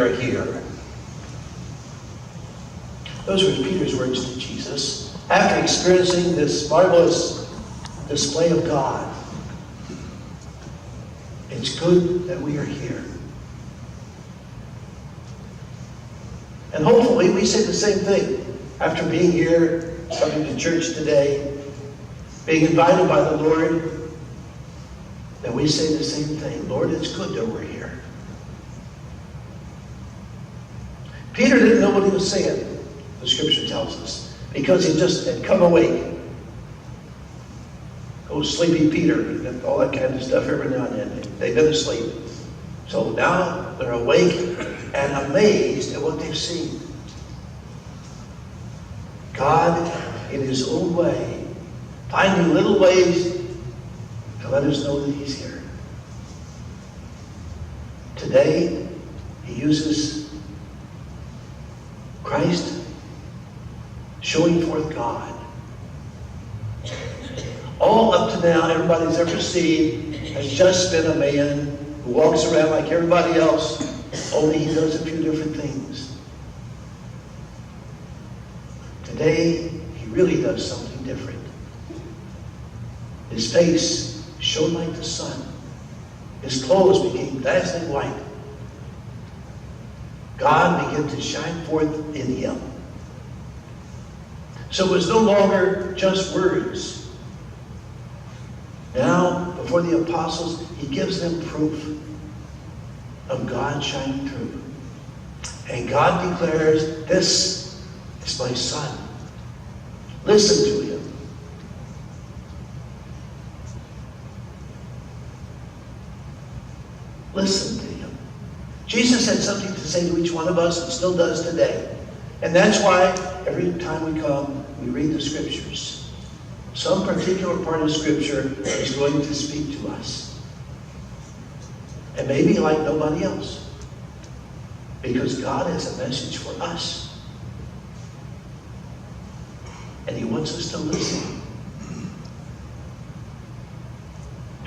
are here. Those were Peter's words to Jesus after experiencing this marvelous display of God. It's good that we are here. And hopefully we say the same thing after being here, coming to church today, being invited by the Lord, that we say the same thing. Lord, it's good that we're here. Peter didn't know what he was saying, the scripture tells us, because he just had come awake. Oh, sleepy Peter, all that kind of stuff every now and then. They've been asleep. So now they're awake and amazed at what they've seen. God, in his own way, finding little ways to let us know that he's here. Today, he uses Christ showing forth God. All up to now, everybody's ever seen has just been a man who walks around like everybody else, only he does a few different things. Today, he really does something different. His face shone like the sun. His clothes became dazzling white. God began to shine forth in him. So it was no longer just words. Now, before the apostles, he gives them proof of God shining through. And God declares, this is my son. Listen to him. Listen to him. Jesus had something to say to each one of us and still does today. And that's why every time we come, we read the scriptures. Some particular part of Scripture is going to speak to us. And maybe like nobody else. Because God has a message for us. And he wants us to listen.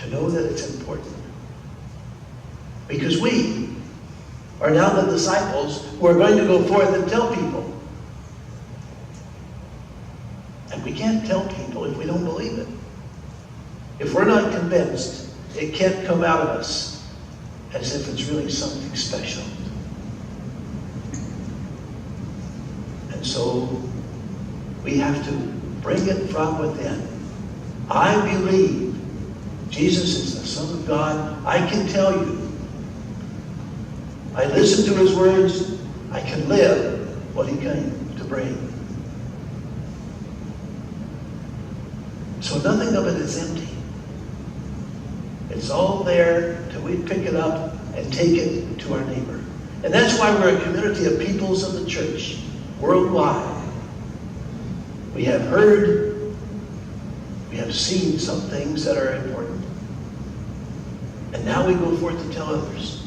To know that it's important. Because we are now the disciples who are going to go forth and tell people. And we can't tell people if we don't believe it. If we're not convinced, it can't come out of us as if it's really something special. And so we have to bring it from within. I believe Jesus is the Son of God. I can tell you. I listen to his words. I can live what he came to bring. So nothing of it is empty. It's all there till we pick it up and take it to our neighbor. And that's why we're a community of peoples of the church, worldwide. We have heard, we have seen some things that are important. And now we go forth to tell others.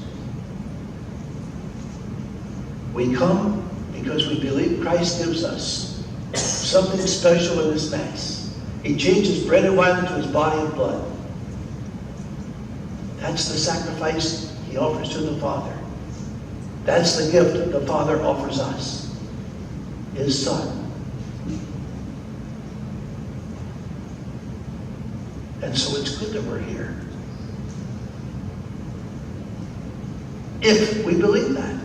We come because we believe Christ gives us something special in this Mass. He changes bread and wine into his body and blood. That's the sacrifice he offers to the Father. That's the gift that the Father offers us, his Son. And so it's good that we're here. If we believe that,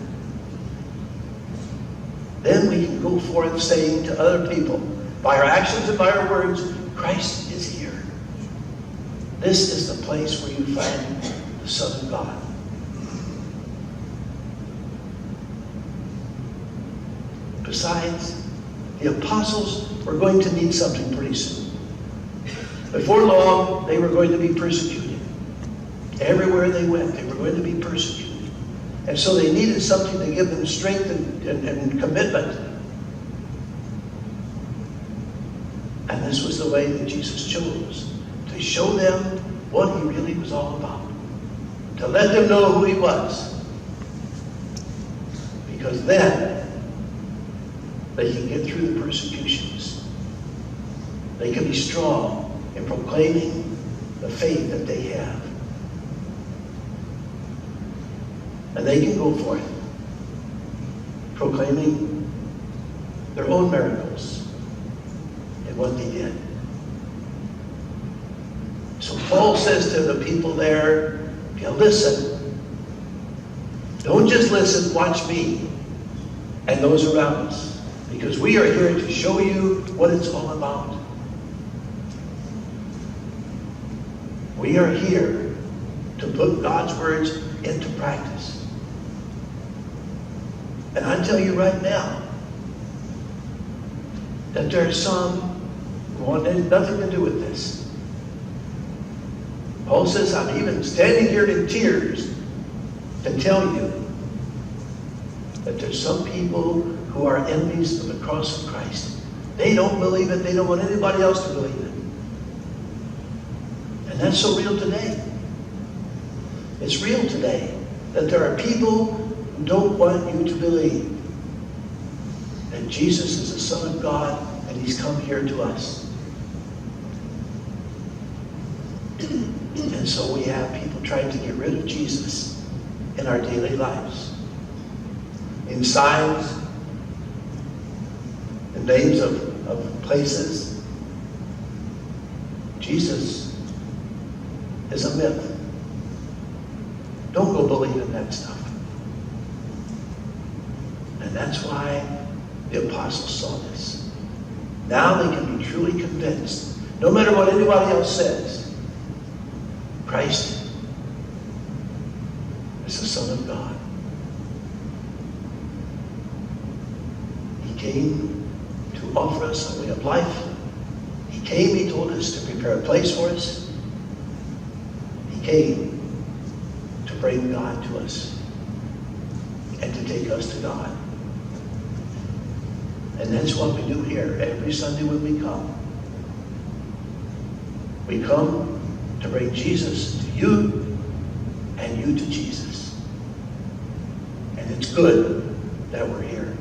then we can go forth saying to other people, by our actions and by our words, Christ is here. This is the place where you find the Son of God. Besides, the apostles were going to need something pretty soon. Before long, they were going to be persecuted. Everywhere they went, they were going to be persecuted. And so they needed something to give them strength and commitment. And this was the way that Jesus chose, to show them what he really was all about. To let them know who he was. Because then, they can get through the persecutions. They can be strong in proclaiming the faith that they have. And they can go forth proclaiming their own miracles and what they did. So Paul says to the people there, if you listen, don't just listen, watch me and those around us. Because we are here to show you what it's all about. We are here to put God's words into practice. And I tell you right now that there are some who want nothing to do with this. Paul says, I'm even standing here in tears to tell you that there's some people who are enemies of the cross of Christ. They don't believe it. They don't want anybody else to believe it. And that's so real today. It's real today that there are people who don't want you to believe that Jesus is the Son of God and He's come here to us. And so we have people trying to get rid of Jesus in our daily lives. In signs, in names of places. Jesus is a myth. Don't go believe in that stuff. And that's why the apostles saw this. Now they can be truly convinced, no matter what anybody else says, Christ is the Son of God. He came to offer us a way of life. He came, He told us to prepare a place for us. He came to bring God to us and to take us to God. And that's what we do here every Sunday when we come. We come to bring Jesus to you and you to Jesus. And it's good that we're here.